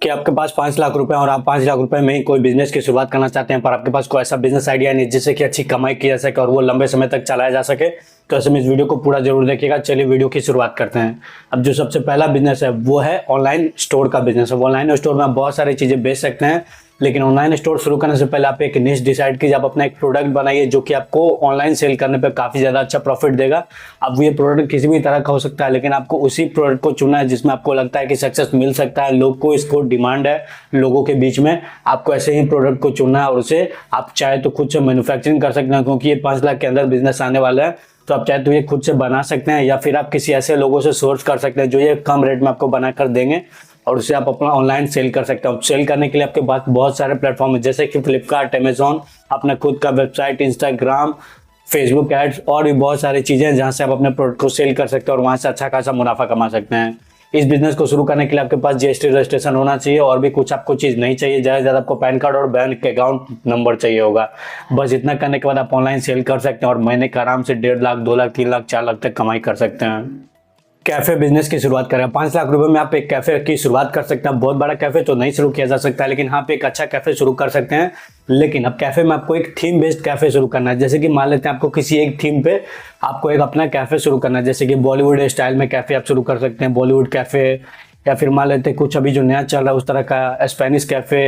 कि आपके पास 5 लाख रुपए और आप 5 लाख रुपए में ही कोई बिजनेस की शुरुआत करना चाहते हैं, पर आपके पास कोई ऐसा बिजनेस आइडिया नहीं जिससे कि अच्छी कमाई की जा सके और वो लंबे समय तक चलाया जा सके, तो ऐसे में इस वीडियो को पूरा जरूर देखिएगा। चलिए वीडियो की शुरुआत करते हैं। अब जो सबसे पहला बिजनेस है वो है ऑनलाइन स्टोर का बिजनेस है। ऑनलाइन स्टोर में आप बहुत सारी चीजें बेच सकते हैं, लेकिन ऑनलाइन स्टोर शुरू करने से पहले आप एक निश डिसाइड कीजिए। आप अपना एक प्रोडक्ट बनाइए जो कि आपको ऑनलाइन सेल करने पे काफी ज्यादा अच्छा प्रॉफिट देगा। अब ये प्रोडक्ट किसी भी तरह का हो सकता है, लेकिन आपको उसी प्रोडक्ट को चुनना है जिसमें आपको लगता है कि सक्सेस मिल सकता है, लोग को इसको डिमांड है लोगों के बीच में। आपको ऐसे ही प्रोडक्ट को चुनना है और उसे आप चाहे तो खुद से मैन्युफैक्चरिंग कर सकते हैं, क्योंकि ये 5 लाख के अंदर बिजनेस आने वाला है। तो आप चाहे तो ये खुद से बना सकते हैं या फिर आप किसी ऐसे लोगों से सोर्स कर सकते हैं जो ये कम रेट में आपको बनाकर देंगे और उसे आप अपना ऑनलाइन सेल कर सकते हैं। सेल करने के लिए आपके पास बहुत सारे प्लेटफॉर्म है, जैसे कि फ्लिपकार्ट, अमेजॉन, अपना खुद का वेबसाइट, इंस्टाग्राम, फेसबुक एड्स और भी बहुत सारी चीजें हैं जहां से आप अपने प्रोडक्ट को सेल कर सकते हैं और वहां से अच्छा खासा मुनाफा कमा सकते हैं। इस बिजनेस को शुरू करने के लिए आपके पास जीएसटी रजिस्ट्रेशन होना चाहिए और भी कुछ आपको चीज नहीं चाहिए। ज्यादा से ज्यादा आपको पैन कार्ड और बैंक अकाउंट नंबर चाहिए होगा। बस इतना करने के बाद आप ऑनलाइन सेल कर सकते हैं और महीने के आराम से 1.5 लाख, 2 लाख, 3 लाख, 4 लाख तक कमाई कर सकते हैं। कैफे बिजनेस की शुरुआत करें। 5 लाख रुपए में आप एक कैफे की शुरुआत कर सकते हैं। बहुत बड़ा कैफे तो नहीं शुरू किया जा सकता, लेकिन हाँ पे एक अच्छा कैफे शुरू कर सकते हैं। लेकिन अब कैफे में आपको एक थीम बेस्ड कैफे शुरू करना है। जैसे कि मान लेते हैं आपको किसी एक थीम पे आपको एक अपना कैफे शुरू करना है, जैसे कि बॉलीवुड स्टाइल में कैफे आप शुरू कर सकते हैं, बॉलीवुड कैफे, या फिर मान लेते हैं कुछ अभी जो नया चल रहा है उस तरह का स्पेनिश कैफे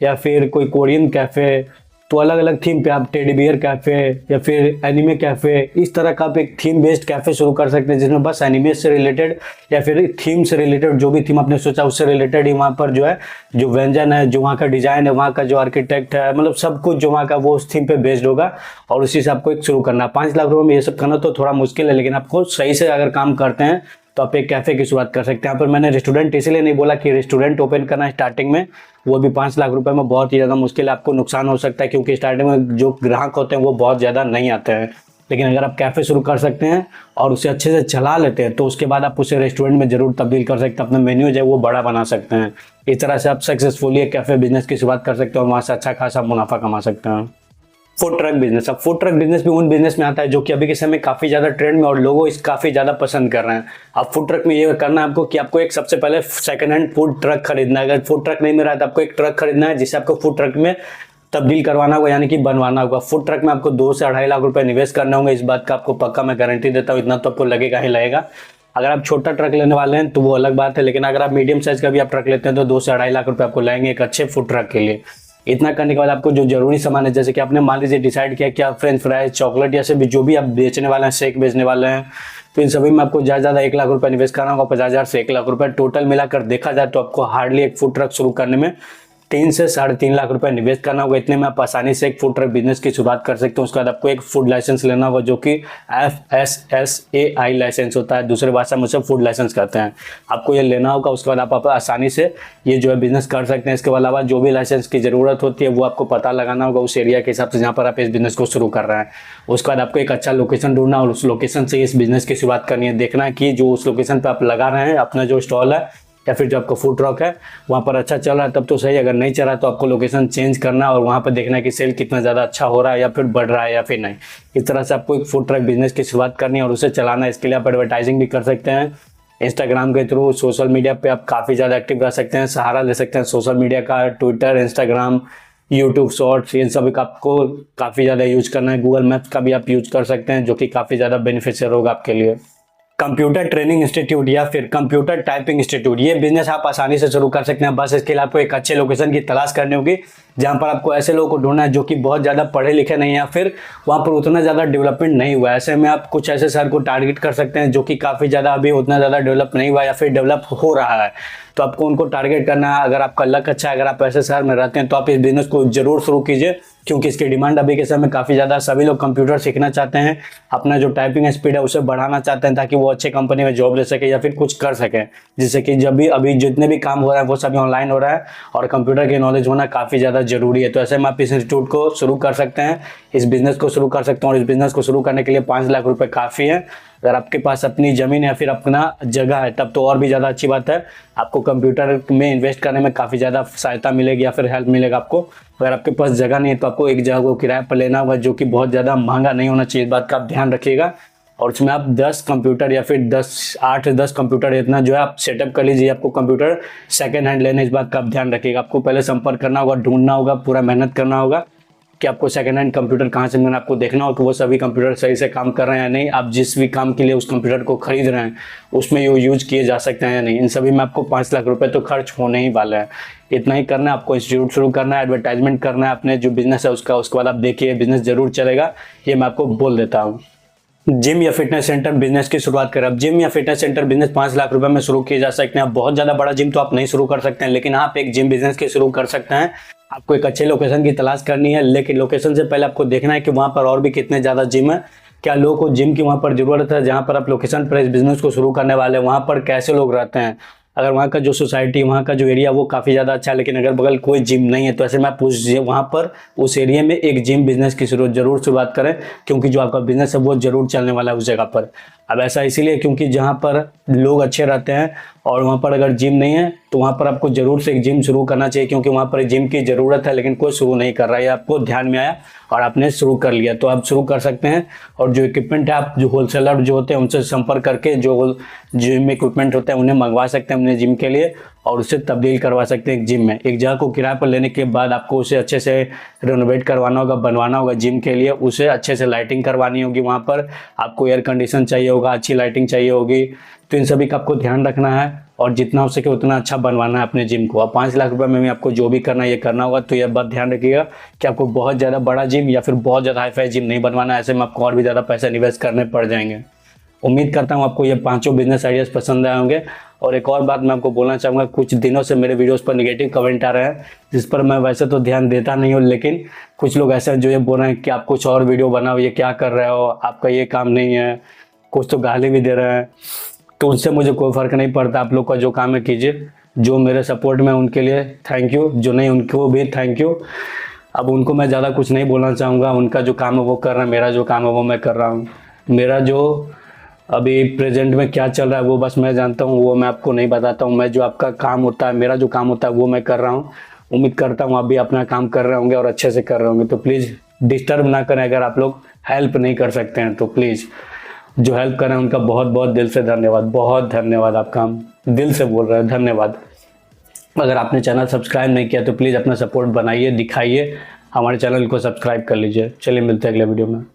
या फिर कोई कोरियन कैफे। तो अलग अलग थीम पे आप टेडी बियर कैफे या फिर एनिमे कैफे, इस तरह का आप एक थीम बेस्ड कैफे शुरू कर सकते हैं जिसमें बस एनिमे से रिलेटेड या फिर थीम से रिलेटेड जो भी थीम आपने सोचा उससे रिलेटेड ही वहाँ पर जो है जो व्यंजन है, जो वहाँ का डिजाइन है, वहाँ का जो आर्किटेक्ट है, मतलब सब कुछ जो वहाँ का वो उस थीम पे बेस्ड होगा और उसी से आपको एक शुरू करना है। 5 लाख रुपए में ये सब करना तो थोड़ा मुश्किल है, लेकिन आपको सही से अगर काम करते हैं तो आप एक कैफे की शुरुआत कर सकते हैं। यहाँ पर मैंने रेस्टोरेंट इसलिए नहीं बोला कि रेस्टोरेंट ओपन करना स्टार्टिंग में, वो भी 5 लाख रुपए में बहुत ही ज्यादा मुश्किल है, आपको नुकसान हो सकता है, क्योंकि स्टार्टिंग में जो ग्राहक होते हैं वो बहुत ज्यादा नहीं आते हैं। लेकिन अगर आप कैफे शुरू कर सकते हैं और उसे अच्छे से चला लेते हैं तो उसके बाद आप उसे रेस्टोरेंट में जरूर तब्दील कर सकते हैं, अपना मेन्यू जो है वो बड़ा बना सकते हैं। इस तरह से आप सक्सेसफुली एक कैफे बिजनेस की शुरुआत कर सकते हैं और वहां से अच्छा खासा मुनाफा कमा सकते हैं। Food truck business. अब फूड ट्रक बिजनेस भी उन बिजनेस में आता है जो कि अभी के समय में काफी ज्यादा ट्रेंड में और लोगों इस काफी ज्यादा पसंद कर रहे हैं। अब फूड ट्रक में ये करना है आपको कि आपको एक सबसे पहले सेकंड हैंड फूड ट्रक खरीदना है। अगर फूड ट्रक नहीं मिल रहा है तो आपको एक ट्रक खरीदना है जिसे आपको फूड ट्रक में तब्दील करवाना होगा, यानी कि बनवाना होगा। फूड ट्रक में आपको 2 से 2.5 लाख रुपए निवेश करने होंगे। इस बात का आपको पक्का मैं गारंटी देता हूँ, इतना तो आपको लगेगा ही लगेगा। अगर आप छोटा ट्रक लेने वाले हैं तो वो अलग बात है, लेकिन अगर आप मीडियम साइज का भी आप ट्रक लेते हैं तो 2 से 2.5 लाख रुपए आपको लगेंगे एक अच्छे फूड ट्रक के लिए। इतना करने के बाद आपको जो जरूरी सामान है, जैसे कि आपने मान लीजिए डिसाइड किया कि आप फ्रेंच फ्राइज, चॉकलेट या भी जो भी आप बेचने वाले हैं, शेक बेचने वाले हैं, तो इन सभी में आपको ज्यादा 1 लाख रुपए निवेश करना होगा। 50,000 से 1 लाख रुपए टोटल मिलाकर देखा जाए तो आपको हार्डली एक फूड ट्रक शुरू करने में 3 से 3.5 लाख रुपए निवेश करना होगा। इतने में आप आसानी से एक फूड ट्रक बिजनेस की शुरुआत कर सकते हैं। उसके बाद आपको एक फूड लाइसेंस लेना होगा जो कि FSSAI लाइसेंस होता है, दूसरे भाषा में उसे फूड लाइसेंस कहते हैं। आपको ये लेना होगा। उसके बाद आप आसानी से ये जो है बिजनेस कर सकते हैं। इसके अलावा जो भी लाइसेंस की जरूरत होती है वो आपको पता लगाना होगा उस एरिया के हिसाब से जहाँ पर आप इस बिजनेस को शुरू कर रहे हैं। उसके बाद आपको एक अच्छा लोकेशन ढूंढना और उस लोकेशन से इस बिजनेस की शुरुआत करनी है। देखना है कि जो उस लोकेशन पर आप लगा रहे हैं अपना जो स्टॉल है या फिर जो आपका फूड ट्रक है वहाँ पर अच्छा चल रहा है तब तो सही, अगर नहीं चल रहा है तो आपको लोकेशन चेंज करना और वहाँ पर देखना है कि सेल कितना ज़्यादा अच्छा हो रहा है या फिर बढ़ रहा है या फिर नहीं। इस तरह से आपको एक फूड ट्रक बिजनेस की शुरुआत करनी है और उसे चलाना है। इसके लिए आप एडवर्टाइजिंग भी कर सकते हैं इंस्टाग्राम के थ्रू, सोशल मीडिया पे आप काफ़ी ज़्यादा एक्टिव रह सकते हैं, सहारा ले सकते हैं सोशल मीडिया का, ट्विटर, इंस्टाग्राम, यूट्यूब शॉर्ट्स, इन सभी का आपको काफ़ी ज़्यादा यूज करना है। गूगल मैप्स का भी आप यूज कर सकते हैं जो कि काफ़ी ज़्यादा बेनिफिशियल होगा आपके लिए। कंप्यूटर ट्रेनिंग इंस्टीट्यूट या फिर कंप्यूटर टाइपिंग इंस्टीट्यूट, ये बिजनेस आप आसानी से शुरू कर सकते हैं। बस इसके लिए आपको एक अच्छे लोकेशन की तलाश करनी होगी जहां पर आपको ऐसे लोगों को ढूंढना है जो कि बहुत ज़्यादा पढ़े लिखे नहीं है या फिर वहां पर उतना ज़्यादा डेवलपमेंट नहीं हुआ है। ऐसे में आप कुछ ऐसे शहर को टारगेट कर सकते हैं जो कि काफ़ी ज़्यादा अभी उतना ज़्यादा डेवलप नहीं हुआ या फिर डेवलप हो रहा है, तो आपको उनको टारगेट करना है। अगर आपका लक अच्छा है, अगर आप ऐसे शहर में रहते हैं तो आप इस बिजनेस को जरूर शुरू कीजिए, क्योंकि इसकी डिमांड अभी के समय में काफ़ी ज़्यादा। सभी लोग कंप्यूटर सीखना चाहते हैं, अपना जो टाइपिंग स्पीड है उसे बढ़ाना चाहते हैं ताकि वो अच्छे कंपनी में जॉब ले सके या फिर कुछ कर सके, जिससे कि जब भी अभी जितने भी काम हो रहा है वो सभी ऑनलाइन हो रहा है और कंप्यूटर की नॉलेज होना काफ़ी ज़्यादा जरूरी है। तो ऐसे में आप इस इंस्टीट्यूट को शुरू कर सकते हैं, इस बिजनेस को शुरू कर सकते हैं और इस बिजनेस को शुरू करने के लिए 5 लाख रुपए काफ़ी है। अगर आपके पास अपनी जमीन या फिर अपना जगह है तब तो और भी ज़्यादा अच्छी बात है, आपको कंप्यूटर में इन्वेस्ट करने में काफ़ी ज़्यादा सहायता मिलेगी या फिर हेल्प मिलेगा आपको। अगर आपके पास जगह नहीं है तो आपको एक जगह को किराए पर लेना होगा जो कि बहुत ज़्यादा महंगा नहीं होना चाहिए, इस बात का आप ध्यान रखिएगा। और उसमें आप 10 कंप्यूटर या फिर 8 से 10 कंप्यूटर इतना जो है आप सेटअप कर लीजिए। आपको कंप्यूटर सेकंड हैंड लेने, इस बात का आप ध्यान रखिएगा। आपको पहले संपर्क करना होगा, ढूंढना होगा, पूरा मेहनत करना होगा कि आपको सेकंड हैंड कंप्यूटर कहाँ से मिलेगा। आपको देखना होगा कि वो सभी कंप्यूटर सही से काम कर रहे हैं या नहीं, आप जिस भी काम के लिए उस कंप्यूटर को खरीद रहे हैं उसमें वो यूज किए जा सकते हैं या नहीं। इन सभी में आपको 5 लाख रुपए तो खर्च होने ही वाले हैं। इतना ही करना है आपको। इंस्टीट्यूट शुरू करना है, एडवर्टाइजमेंट करना है अपने जो बिजनेस है उसका, उसके बाद आप देखिए बिजनेस जरूर चलेगा, ये मैं आपको बोल देता हूँ। जिम या फिटनेस सेंटर बिजनेस की शुरुआत करें। अब जिम या फिटनेस सेंटर बिजनेस 5 लाख रुपए में शुरू किए जा सकते हैं। अब बहुत ज्यादा बड़ा जिम तो आप नहीं शुरू कर सकते हैं, लेकिन आप एक जिम बिजनेस के शुरू कर सकते हैं। आपको एक अच्छे लोकेशन की तलाश करनी है, लेकिन लोकेशन से पहले आपको देखना है कि वहां पर और भी कितने ज्यादा जिम है, क्या लोगों को जिम की वहां पर जरूरत है। जहां पर आप लोकेशन पर इस बिजनेस को शुरू करने वाले हैं वहां पर कैसे लोग रहते हैं, अगर वहाँ का जो सोसाइटी, वहाँ का जो एरिया वो काफ़ी ज़्यादा अच्छा है, लेकिन अगर बगल कोई जिम नहीं है, तो ऐसे में आप वहाँ पर उस एरिया में एक जिम बिजनेस की जरूर शुरुआत करें, क्योंकि जो आपका बिजनेस है वो जरूर चलने वाला है उस जगह पर। अब ऐसा इसीलिए क्योंकि जहाँ पर लोग अच्छे रहते हैं और वहाँ पर अगर जिम नहीं है तो वहाँ पर आपको जरूर से एक जिम शुरू करना चाहिए, क्योंकि वहाँ पर जिम की ज़रूरत है लेकिन कोई शुरू नहीं कर रहा है। आपको ध्यान में आया और आपने शुरू कर लिया, तो आप शुरू कर सकते हैं। और जो इक्विपमेंट है, आप जो होलसेलर जो होते हैं उनसे संपर्क करके जो जिम इक्विपमेंट होते हैं उन्हें मंगवा सकते हैं अपने जिम के लिए, और उसे तब्दील करवा सकते हैं एक जिम में। एक जगह को किराए पर लेने के बाद आपको उसे अच्छे से रेनोवेट करवाना होगा, बनवाना होगा जिम के लिए। उसे अच्छे से लाइटिंग करवानी होगी, वहाँ पर आपको एयर कंडीशन चाहिए होगा, अच्छी लाइटिंग चाहिए होगी। तो इन सभी का आपको ध्यान रखना है और जितना हो सके उतना अच्छा बनवाना है अपने जिम को। अब 5 लाख रुपए में भी आपको जो भी करना है ये करना होगा। तो यह बात ध्यान रखिएगा कि आपको बहुत ज़्यादा बड़ा जिम या फिर बहुत ज़्यादा हाईफाई जिम नहीं बनवाना है, ऐसे में आपको और भी ज़्यादा पैसा निवेश करने पड़ जाएंगे। उम्मीद करता हूँ आपको ये 5 बिजनेस आइडियाज़ पसंद आए होंगे। और एक और बात मैं आपको बोलना चाहूँगा, कुछ दिनों से मेरे वीडियोस पर नेगेटिव कमेंट आ रहे हैं, जिस पर मैं वैसे तो ध्यान देता नहीं हूँ, लेकिन कुछ लोग ऐसे हैं जो ये बोल रहे हैं कि आप कुछ और वीडियो बनाओ, ये क्या कर रहे हो, आपका ये काम नहीं है, कुछ तो गाली भी दे रहे हैं। तो उससे मुझे कोई फ़र्क नहीं पड़ता, आप लोग का जो काम है कीजिए। जो मेरे सपोर्ट में उनके लिए थैंक यू, जो नहीं उनको भी थैंक यू। अब उनको मैं ज़्यादा कुछ नहीं बोलना चाहूँगा, उनका जो काम है वो कर रहे हैं, मेरा जो काम है वो मैं कर रहा हूँ। मेरा जो अभी प्रेजेंट में क्या चल रहा है वो बस मैं जानता हूँ, वो मैं आपको नहीं बताता हूँ। मैं जो आपका काम होता है, मेरा जो काम होता है वो मैं कर रहा हूँ। उम्मीद करता हूँ आप भी अपना काम कर रहे होंगे और अच्छे से कर रहे होंगे। तो प्लीज़ डिस्टर्ब ना करें, अगर आप लोग हेल्प नहीं कर सकते हैं तो प्लीज़ जो हेल्प कर रहे हैं उनका बहुत बहुत दिल से धन्यवाद, बहुत धन्यवाद। आपका हम दिल से बोल रहे हैं, धन्यवाद। अगर आपने चैनल सब्सक्राइब नहीं किया तो प्लीज़ अपना सपोर्ट बनाइए, दिखाइए, हमारे चैनल को सब्सक्राइब कर लीजिए। चलिए मिलते हैं अगले वीडियो में।